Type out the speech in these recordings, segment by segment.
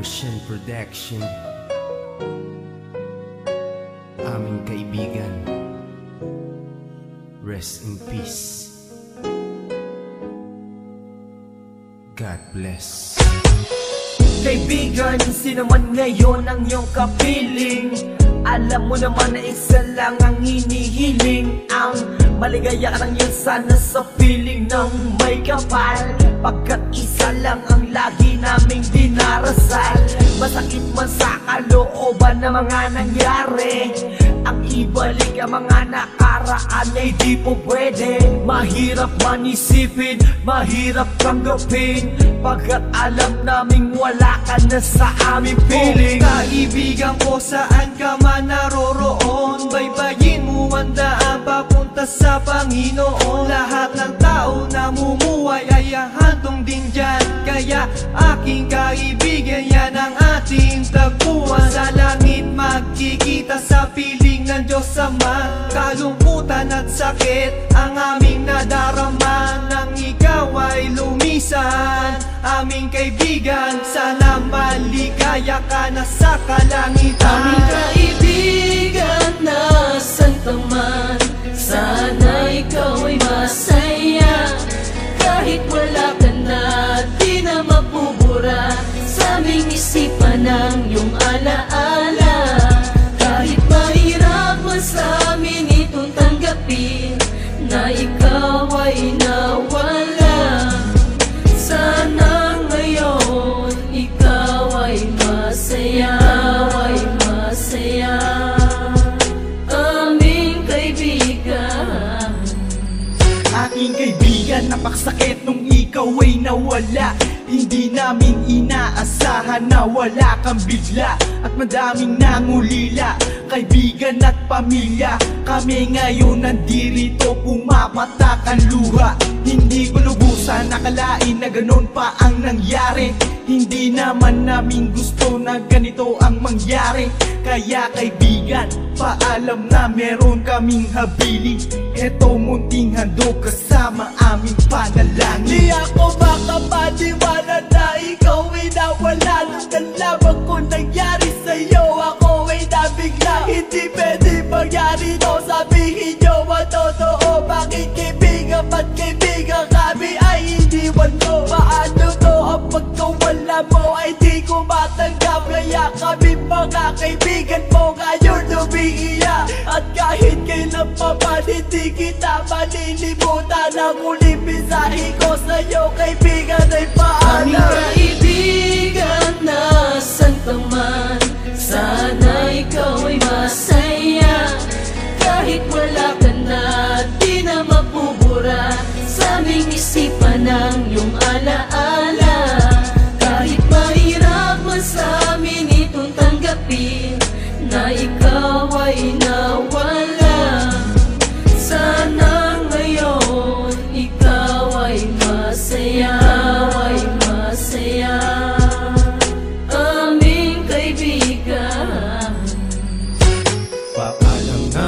Mercian Production. Aming kaibigan, rest in peace. God bless. Kaibigan, sino man ngayon ang iyong kapiling, alam mo naman na isa lang ang hinihiling. Ang maligaya ka lang yun sana sa piling ng may kapal, pagkat isa lang ang lagi naming dinarasal. Masakit man sa kalooban na mga nangyari, ang ibalik ang mga nakaraan ay di po pwede. Mahirap man isipin, mahirap tanggapin, pagkat alam naming wala ka na sa aming piling. Kaibigan ko, saan ka man naroroon, baybayin mo ang daan papunta sa Panginoon. Lahat ng tao na mumuhay ay hahantong din dyan, kaya aking kaibigan, yan ang ating tagpuan. Sa langit magkikita sa piling ng Diyos Ama, kalungkutan at sakit ang aming nadarama. Nang ikaw ay lumisan, aming kaibigan, sana maligaya ka na sa kalangitan. Aming kaibigan, nasan ka man, sana ikaw ay masaya. Kahit wala ka na, di na mapubura sa aming isipan ng iyong alaala. Kahit mahirap man sa amin itong tanggapin na ikaw ay nawala, sana ngayon ikaw ay masaya, aming kaibigan. Aking kaibigan, napakasakit nung ikaw ay nawala. Hindi namin inaasahan na wala kang bigla, at madaming nangulila, kaibigan at pamilya. Kami ngayon nandirito, pumapatak ang luha. Hindi ko lubusan nakalain na ganon pa ang nangyari. Hindi naman namin gusto na ganito ang mangyari. Kaya kaibigan, paalam na meron kaming habili. Eto munting handog kasama aming panalangin. Di ako makapaniwala na ikaw ay nawala. Nung nalaman ko nangyari sa'yo, ako ay nabigla. Hindi pwede mangyari to, sabihin nyo ang totoo. Bakit kaibigan, ba't kaibigan kami ay iniwan mo? Paano to ang pagkawala mo ay di ko matanggap? Kaya kami mga kaibigan mo ngayon umiiyak, at kahit kailan pa man hindi kita malilimutan. Ang uling mensahe ko sa'yo kaibigan ay paalam. Aming kaibigan, nasan ka man, sana ikaw ay masaya. Kahit wala ka na, di na mapubura sa aming isipan ng iyong alaala. Kahit mahirap man sa amin itong tanggapin na ikaw ay nawala, sana ngayon ikaw ay masaya, aming kaibigan. Paalam na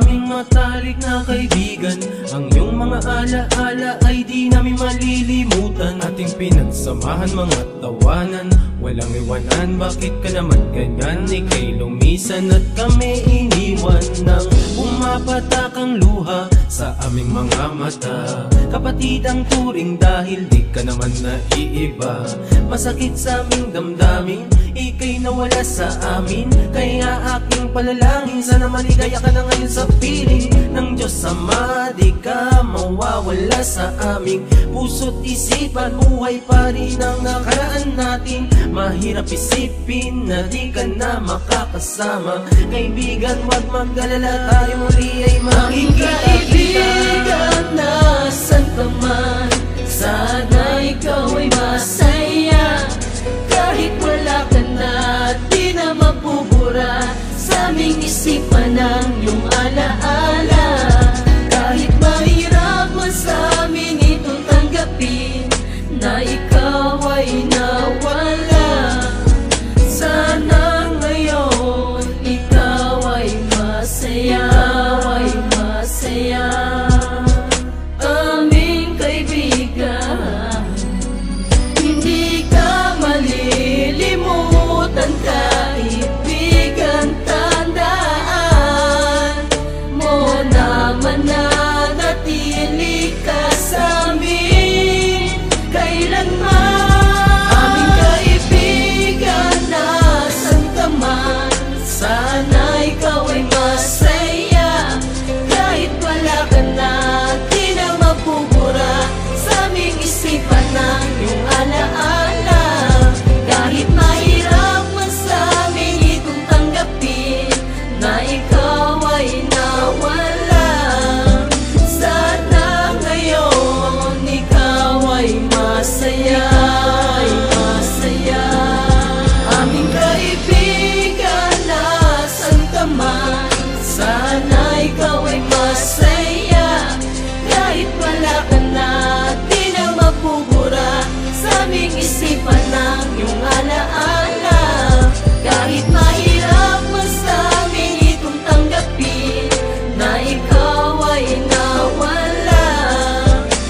aming matalik na kaibigan, ang iyong mga alaala ay di namin malilimutan. Ating pinagsamahan mga tawanan, walang iwanan. Bakit ka naman ganyan? Ika'y lumisan at kami iniwan. Nang pumapatak ang luha sa aming mga mata, kapatid ang turing dahil di ka naman naiiba. Masakit sa aming damdamin, ika'y nawala sa amin. Kaya aking palalangin, sana maligaya ka na ngayon sa piling ng Diyos Ama. Di ka mawawala sa aming puso't isipan, buhay pa rin ang nakaraan natin. Mahirap isipin na di ka na makakasama. Kaibigan, wag mag-alala, tayo muli ay makikita. Kaibigan, nasan ka man, sana ikaw ay masaya. Kahit wala ka na, di na mapubura sa aming isipan ng iyong alaala. Kahit mahirap man sa amin itong tanggapin na ikaw ay nawala, sana ngayon ikaw ay masaya, aming kaibigan. Hindi ka malilimutan naming isipan ng iyong alaala. Kahit mahirap mas namin itong tanggapin na ikaw ay nawala.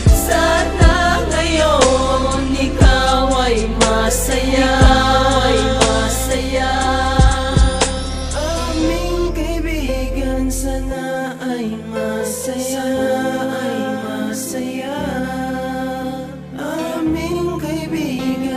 Sana ngayon ikaw ay masaya. Aming kaibigan, sana ay masaya. Aming kaibigan,